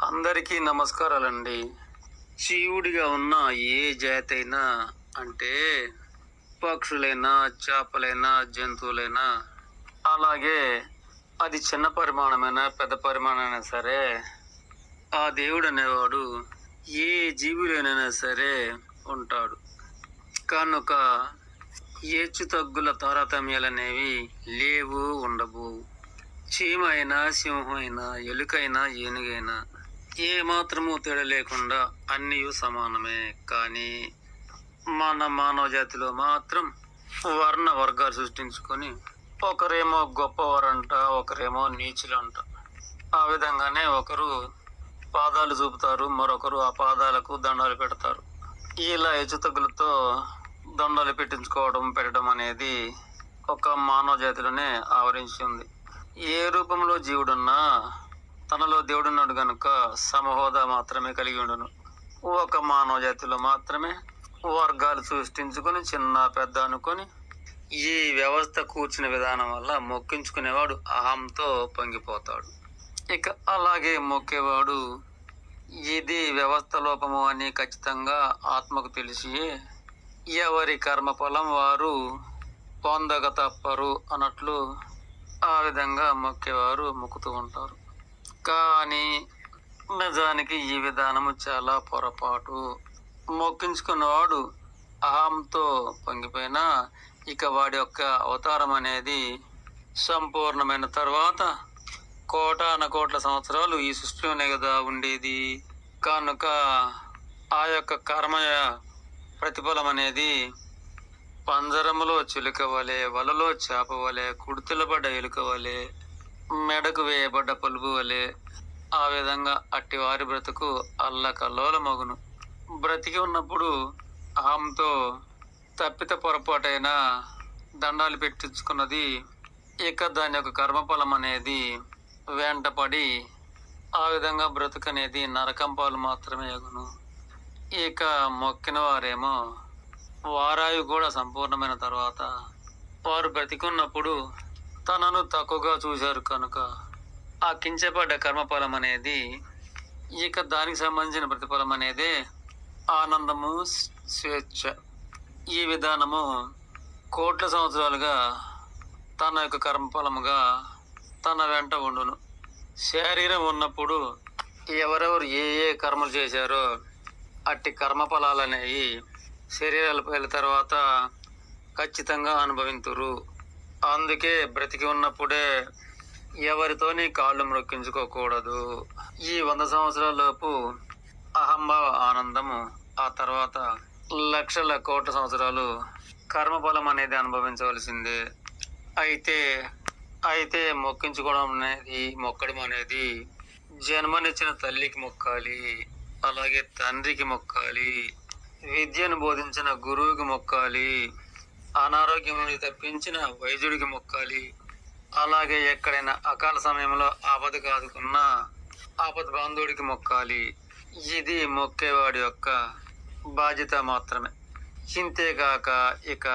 అందరికీ నమస్కారాలండి. జీవుడిగా ఉన్న ఏ జాతి అయినా, అంటే పక్షులైనా, చేపలైనా, జంతువులైనా, అలాగే అది చిన్న పరిమాణమైనా, పెద్ద పరిమాణమైనా సరే, ఆ దేవుడు అనేవాడు ఏ జీవులైనా సరే ఉంటాడు. కనుక హెచ్చు తగ్గుల తారతమ్యాలనేవి లేవు, ఉండబోవు. చీమ అయినా, సింహం అయినా, ఎలుకైనా, ఏనుగైనా ఏ మాత్రము తేడా లేకుండా అన్నీ సమానమే. కానీ మన మానవ జాతిలో మాత్రం వర్ణ వర్గాలు సృష్టించుకొని ఒకరేమో గొప్పవారంట, ఒకరేమో నీచులంట. ఆ విధంగానే ఒకరు పాదాలు చూపుతారు, మరొకరు ఆ పాదాలకు దండాలు పెడతారు. ఇలా హెచ్చుతగ్గులతో దండాలు పెట్టడం అనేది ఒక మానవ జాతిలోనే ఆవరించి ఉంది. ఏ రూపంలో జీవుడున్నా తనలో దేవుడున్నాడు గనుక సమహోదా మాత్రమే కలిగి ఉండును. ఒక మానవ జాతిలో మాత్రమే వర్గాలు సృష్టించుకొని చిన్న పెద్ద అనుకొని ఈ వ్యవస్థ కూర్చున్న విధానం వల్ల మొక్కించుకునేవాడు అహంతో పొంగిపోతాడు. ఇక అలాగే మొక్కేవాడు ఇది వ్యవస్థ లోపము అని ఖచ్చితంగా ఆత్మకు తెలిసి ఎవరి కర్మఫలం వారు పొందక తప్పరు అన్నట్లు ఆ విధంగా మొక్కేవారు మొక్కుతూ ఉంటారు. కానీ నిజానికి ఈ విధానము చాలా పొరపాటు. మొక్కించుకున్నవాడు అహంతో పొంగిపోయినా ఇక వాడి యొక్క అవతారం అనేది సంపూర్ణమైన తర్వాత కోటాన కోట్ల సంవత్సరాలు ఈ సృష్టిలోనే కదా ఉండేది. కనుక ఆ యొక్క కర్మ ప్రతిఫలం అనేది పంజరములో చిలుక వలె, వలలో చేప వలె, కుడితిలబడ్డ ఎలుక వలె, మెడకు వేయబడ్డ పలుపు వలె, ఆ విధంగా అట్టి వారి బ్రతుకు అల్లకల్లోలమగును. బ్రతికి ఉన్నప్పుడు అహంతో తప్పిత పొరపాటైన దండాలు పెట్టించుకున్నది ఇక దాని యొక్క కర్మఫలం అనేది వెంటపడి ఆ విధంగా బ్రతుకనేది నరకం పాలు మాత్రమే అగును. ఇక మొక్కిన వారేమో వారాయు కూడా సంపూర్ణమైన తర్వాత వారు బ్రతికున్నప్పుడు తనను తక్కువగా చూశారు కనుక ఆ కించపడ్డ కర్మఫలం అనేది ఇక దానికి సంబంధించిన ప్రతిఫలం అనేది ఆనందము, స్వేచ్ఛ. ఈ విధానము కోట్ల సంవత్సరాలుగా తన యొక్క కర్మఫలముగా తన వెంట ఉండును. శరీరం ఉన్నప్పుడు ఎవరెవరు ఏ ఏ కర్మలు చేశారో అట్టి కర్మఫలాలు అనేవి శరీరాలు పోయిన తర్వాత ఖచ్చితంగా అనుభవింతురు. అందుకే బ్రతికి ఉన్నప్పుడే ఎవరితోని కాళ్ళు మ్రొక్కించుకోకూడదు. ఈ 100 సంవత్సరాల లోపు అహంభావ ఆనందము, ఆ తర్వాత లక్షల కోట్ల సంవత్సరాలు కర్మఫలం అనేది అనుభవించవలసిందే. అయితే మొక్కడం అనేది జన్మనిచ్చిన తల్లికి మొక్కాలి, అలాగే తండ్రికి మొక్కాలి, విద్యను బోధించిన గురువుకి మొక్కాలి, అనారోగ్యం నుండి తప్పించిన వైద్యుడికి మొక్కాలి, అలాగే ఎక్కడైనా అకాల సమయంలో ఆపద కాదుకున్న ఆపద బాంధవుడికి మొక్కాలి. ఇది మొక్కేవాడి యొక్క బాధ్యత మాత్రమే. ఇంతేగాక ఇక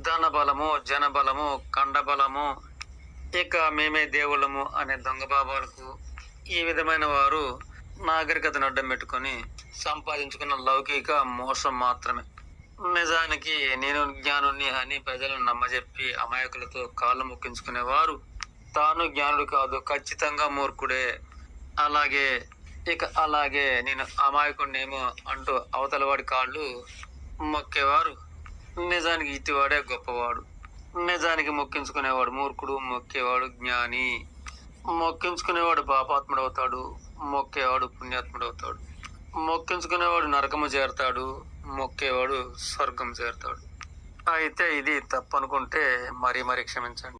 ధన బలము, జన బలము, కండ బలము, ఇక మేమే దేవుళ్ళము అనే దొంగ బాబాలకు ఈ విధమైన వారు నాగరికతను అడ్డం పెట్టుకొని సంపాదించుకున్న లౌకిక మోసం మాత్రమే. నిజానికి నేను జ్ఞానుని అని ప్రజలను నమ్మజెప్పి అమాయకులతో కాళ్ళు మొక్కించుకునేవారు తాను జ్ఞానుడు కాదు, ఖచ్చితంగా మూర్ఖుడే. అలాగే నేను అమాయకుడినేమో అంటూ అవతల వాడి కాళ్ళు మొక్కేవారు నిజానికి ఇటివాడే గొప్పవాడు. నిజానికి మొక్కించుకునేవాడు మూర్ఖుడు, మొక్కేవాడు జ్ఞాని. మొక్కించుకునేవాడు పాపాత్ముడు అవుతాడు, మొక్కేవాడు పుణ్యాత్ముడు అవుతాడు. మొక్కించుకునేవాడు నరకము చేరతాడు, మొక్కేవాడు స్వర్గం చేరతాడు. అయితే ఇది తప్పనుకుంటే మరీ క్షమించండి.